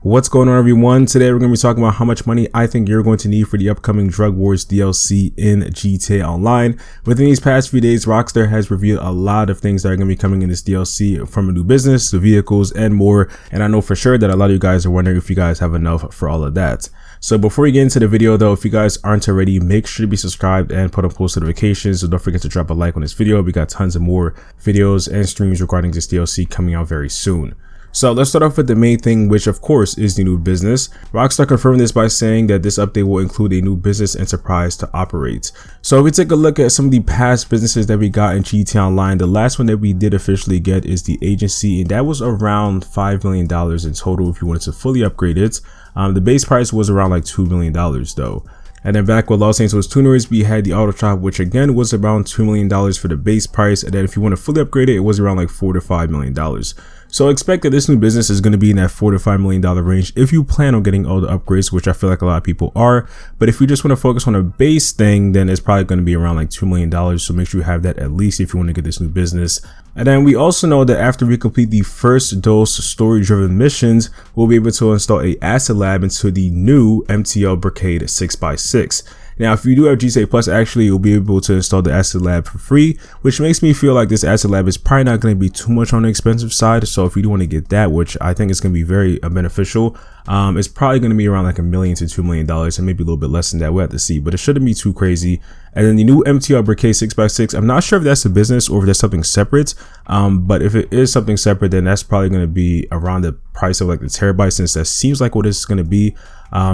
What's going on, everyone? Today we're going to be talking about how much money I think you're going to need for the upcoming Drug Wars DLC in GTA Online. Within these past few days, Rockstar has revealed a lot of things that are going to be coming in this DLC, from a new business to vehicles and more. And I know for sure that a lot of you guys are wondering if you guys have enough for all of that. So before we get into the video though, if you guys aren't already, make sure to be subscribed and put on post notifications. So don't forget to drop a like on this video. We got tons of more videos and streams regarding this DLC coming out very soon. So let's start off with the main thing, which of course is the new business. Rockstar confirmed this by saying that this update will include a new business enterprise to operate. So if we take a look at some of the past businesses that we got in GTA Online, the last one that we did officially get is the agency, and that was around $5 million in total if you wanted to fully upgrade it. The base price was around like $2 million though. And then back with Los Santos tuners, we had the auto shop, which again was around $2 million for the base price. And then if you want to fully upgrade it, it was around like $4 to $5 million. So expect that this new business is going to be in that $4 to $5 million range if you plan on getting all the upgrades, which I feel like a lot of people are. But if you just want to focus on a base thing, then it's probably going to be around like $2 million. So make sure you have that at least if you want to get this new business. And then we also know that after we complete the first dose story-driven missions, we'll be able to install a asset lab into the new MTL Brigade 6x6. Now, if you do have GTA Plus, actually, you'll be able to install the asset lab for free, which makes me feel like this asset lab is probably not going to be too much on the expensive side. So if you do want to get that, which I think is going to be very beneficial, it's probably going to be around like $1 million to $2 million, and maybe a little bit less than that. We'll have to see, but it shouldn't be too crazy. And then the new MTL Brigade 6x6, I'm not sure if that's a business or if that's something separate. But if it is something separate, then that's probably going to be around the price of like the terabyte, since that seems like what this is going to be.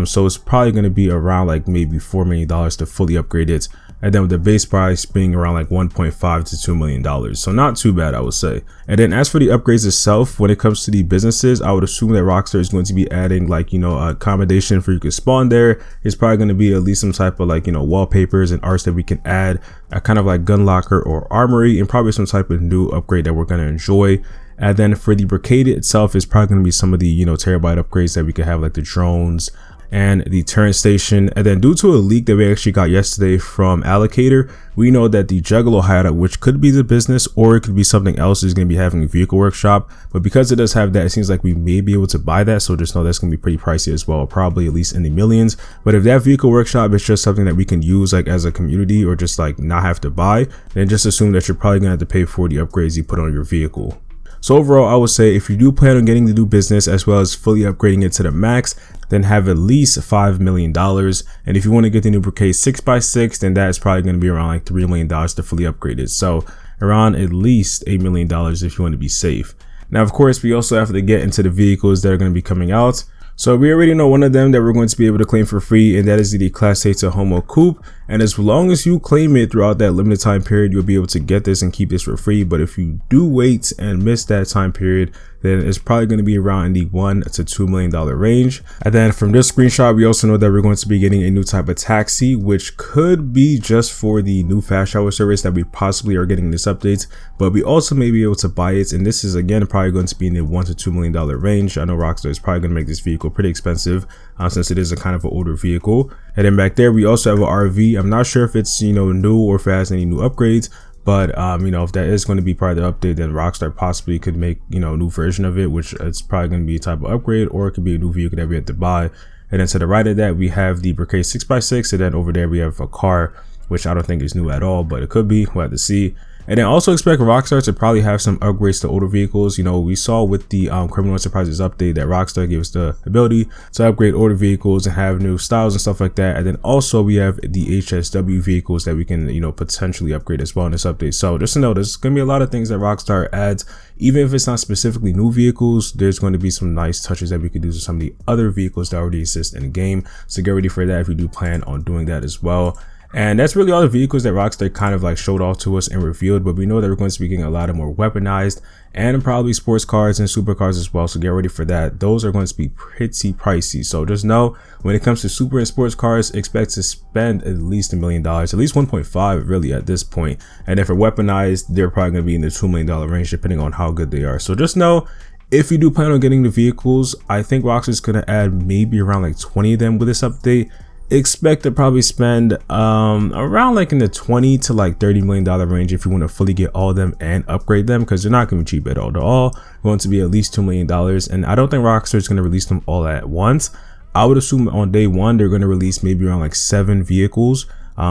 So it's probably going to be around like maybe $4 million to fully upgrade it. And then with the base price being around like $1.5 to $2 million. So not too bad, I would say. And then as for the upgrades itself, when it comes to the businesses, I would assume that Rockstar is going to be adding like, accommodation for you to spawn there. It's probably going to be at least some type of like, wallpapers and arts that we can add, a kind of like gun locker or armory, and probably some type of new upgrade that we're going to enjoy. And then for the Brigade itself, it's probably going to be some of the, terabyte upgrades that we could have, like the drones and the turn station. And then due to a leak that we actually got yesterday from Allocator, we know that the Juggalo hideout, which could be the business or it could be something else, is going to be having a vehicle workshop. But because it does have that, it seems like we may be able to buy that. So just know that's going to be pretty pricey as well, probably at least in the millions. But if that vehicle workshop is just something that we can use like as a community or just like not have to buy, then just assume that you're probably going to have to pay for the upgrades you put on your vehicle. So overall, I would say if you do plan on getting the new business as well as fully upgrading it to the max, then have at least $5 million. And if you want to get the new Brigade 6x6, then that's probably going to be around like $3 million to fully upgrade it. So around at least $8 million if you want to be safe. Now, of course, we also have to get into the vehicles that are going to be coming out. So we already know one of them that we're going to be able to claim for free, and that is the Class A Homo Coupe. And as long as you claim it throughout that limited time period, you'll be able to get this and keep this for free. But if you do wait and miss that time period, then it's probably going to be around in the $1 to $2 million range. And then from this screenshot, we also know that we're going to be getting a new type of taxi, which could be just for the new fast shower service that we possibly are getting in this update. But we also may be able to buy it, and this is again probably going to be in the $1 to $2 million range. I know Rockstar is probably going to make this vehicle pretty expensive since it is a kind of an older vehicle. And then back there, we also have an RV. I'm not sure if it's new or if it has any new upgrades. But, if that is going to be part of the update, then Rockstar possibly could make, a new version of it, which it's probably going to be a type of upgrade, or it could be a new vehicle that we have to buy. And then to the right of that, we have the Brigade 6x6. And then over there, we have a car, which I don't think is new at all, but it could be. We'll have to see. And then also expect Rockstar to probably have some upgrades to older vehicles. We saw with the Criminal Enterprises update that Rockstar gave us the ability to upgrade older vehicles and have new styles and stuff like that. And then also we have the HSW vehicles that we can, potentially upgrade as well in this update. So just to know, there's going to be a lot of things that Rockstar adds. Even if it's not specifically new vehicles, there's going to be some nice touches that we could do to some of the other vehicles that already exist in the game. So get ready for that if you do plan on doing that as well. And that's really all the vehicles that Rockstar kind of like showed off to us and revealed. But we know that we're going to be getting a lot of more weaponized and probably sports cars and supercars as well. So get ready for that. Those are going to be pretty pricey. So just know when it comes to super and sports cars, expect to spend at least $1 million, at least 1.5 really at this point. And if they're weaponized, they're probably going to be in the $2 million range depending on how good they are. So just know, if you do plan on getting the vehicles, I think Rockstar is going to add maybe around like 20 of them with this update. expect to probably spend around like in the 20 to like $30 million range if you want to fully get all of them and upgrade them, because they're not going to be cheap at all. They're all going to be at least $2 million, and I don't think Rockstar is going to release them all at once. I would assume on day one they're going to release maybe around like 7 vehicles.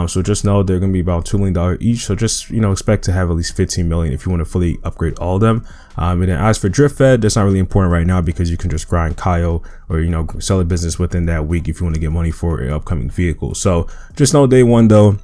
So just know they're going to be about $2 million each. So just, expect to have at least 15 million if you want to fully upgrade all of them. And then as for Drift Fed, that's not really important right now because you can just grind Kyle or, sell a business within that week if you want to get money for an upcoming vehicle. So just know day one though,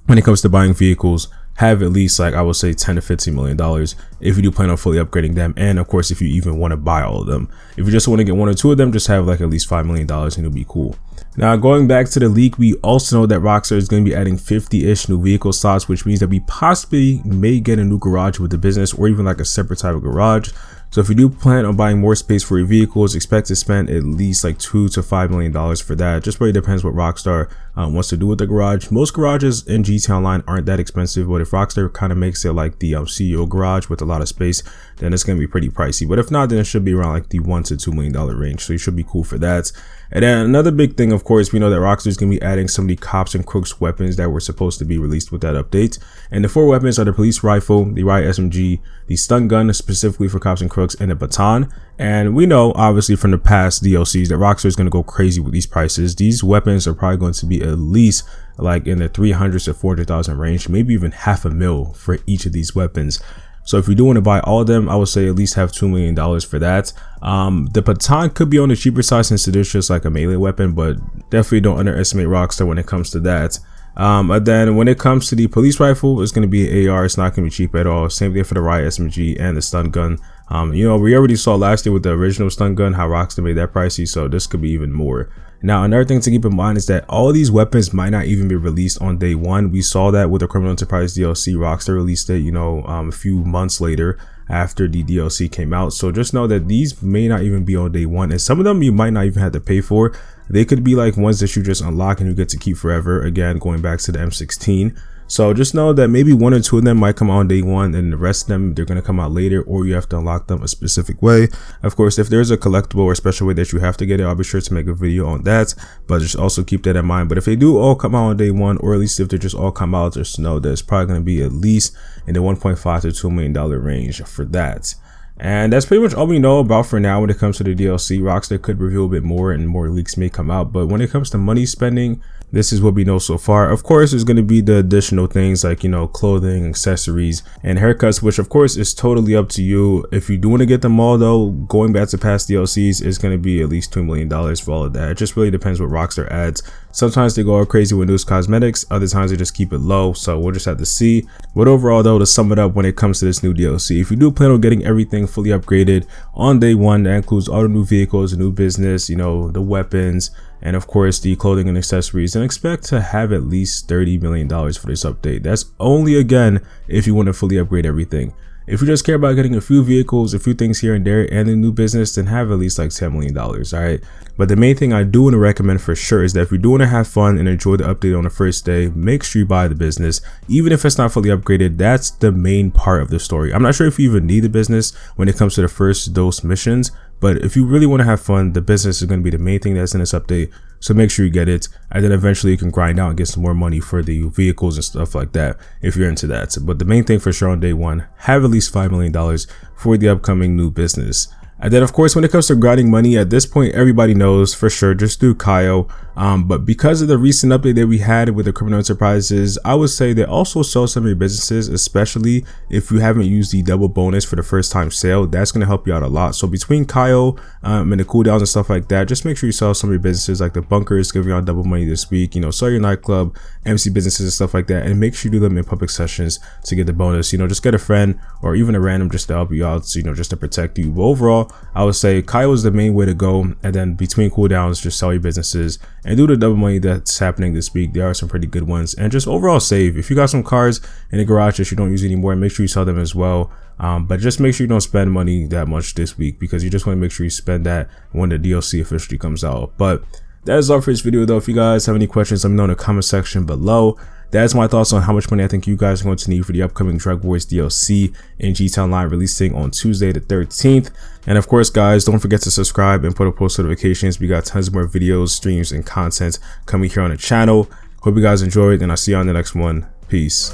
when it comes to buying vehicles, have at least like I would say $10 to $15 million if you do plan on fully upgrading them, and of course if you even want to buy all of them. If you just want to get 1 or 2 of them, just have like at least $5 million and it'll be cool. Now going back to the leak, we also know that Rockstar is going to be adding 50-ish new vehicle slots, which means that we possibly may get a new garage with the business or even like a separate type of garage. So if you do plan on buying more space for your vehicles, expect to spend at least like $2 to $5 million for that. Just really depends what Rockstar wants to do with the garage. Most garages in GTA Online aren't that expensive, but if Rockstar kind of makes it like the CEO garage with a lot of space, then it's going to be pretty pricey. But if not, then it should be around like the $1 to $2 million range. So you should be cool for that. And then another big thing, of course, we know that Rockstar is going to be adding some of the cops and crooks weapons that were supposed to be released with that update. And the 4 weapons are the police rifle, the riot SMG, the stun gun specifically for cops and crooks, and the baton. And we know obviously from the past DLCs that Rockstar is going to go crazy with these prices. These weapons are probably going to be at least like in the 300 to 400,000 range, maybe even $500,000 for each of these weapons. So if you do want to buy all of them, I would say at least have $2 million for that. The baton could be on the cheaper side since it is just like a melee weapon, but definitely don't underestimate Rockstar when it comes to that. And then when it comes to the police rifle, it's going to be an AR. It's not going to be cheap at all. Same thing for the riot SMG and the stun gun. We already saw last year with the original stun gun how Rockstar made that pricey, so this could be even more. Now another thing to keep in mind is that all of these weapons might not even be released on day one. We saw that with the Criminal Enterprise DLC. Rockstar released it a few months later after the DLC came out. So just know that these may not even be on day one, and some of them you might not even have to pay for. They could be like ones that you just unlock and you get to keep forever, again going back to the M16. So just know that maybe 1 or 2 of them might come out on day one, and the rest of them, they're going to come out later, or you have to unlock them a specific way. Of course, if there's a collectible or special way that you have to get it, I'll be sure to make a video on that, but just also keep that in mind. But if they do all come out on day one, or at least if they just all come out, just know that it's probably going to be at least in the $1.5 to $2 million range for that. And that's pretty much all we know about for now when it comes to the DLC. Rockstar could reveal a bit more and more leaks may come out, but when it comes to money spending, this is what we know so far. Of course, there's going to be the additional things like, clothing, accessories, and haircuts, which of course is totally up to you. If you do want to get them all though, going back to past DLCs, it's going to be at least $2 million for all of that. It just really depends what Rockstar adds. Sometimes they go all crazy with new cosmetics, other times they just keep it low, so we'll just have to see. But overall though, to sum it up when it comes to this new DLC, if you do plan on getting everything fully upgraded on day one, that includes all the new vehicles, the new business, the weapons, and of course the clothing and accessories, and expect to have at least $30 million for this update. That's only again if you want to fully upgrade everything. If you just care about getting a few vehicles, a few things here and there, and a new business, then have at least like $10 million, alright? But the main thing I do want to recommend for sure is that if you're doing to have fun and enjoy the update on the first day, make sure you buy the business. Even if it's not fully upgraded, that's the main part of the story. I'm not sure if you even need the business when it comes to the first dose missions, but if you really want to have fun, the business is going to be the main thing that's in this update. So make sure you get it, and then eventually you can grind out and get some more money for the vehicles and stuff like that if you're into that. But the main thing for sure on day one, have at least $5 million for the upcoming new business. And then of course, when it comes to grinding money, at this point everybody knows for sure, just do Kyle. But because of the recent update that we had with the Criminal Enterprises, I would say that also sell some of your businesses, especially if you haven't used the double bonus for the first time sale. That's going to help you out a lot. So between Kyle and the cooldowns and stuff like that, just make sure you sell some of your businesses, like the bunkers giving out double money this week, sell your nightclub, MC businesses and stuff like that, and make sure you do them in public sessions to get the bonus. Just get a friend or even a random just to help you out, so, just to protect you. But overall, I would say Kyle is the main way to go, and then between cooldowns, just sell your businesses and do the double money that's happening this week. There are some pretty good ones, and just overall save. If you got some cars in the garage that you don't use anymore, make sure you sell them as well. But just make sure you don't spend money that much this week, because you just want to make sure you spend that when the DLC officially comes out. But That is all for this video though. If you guys have any questions, let me know in the comment section below. That's my thoughts on how much money I think you guys are going to need for the upcoming Drug Wars DLC in GTA Online, releasing on Tuesday the 13th. And of course, guys, don't forget to subscribe and put up post notifications. We got tons more videos, streams, and content coming here on the channel. Hope you guys enjoyed, and I'll see you on the next one. Peace.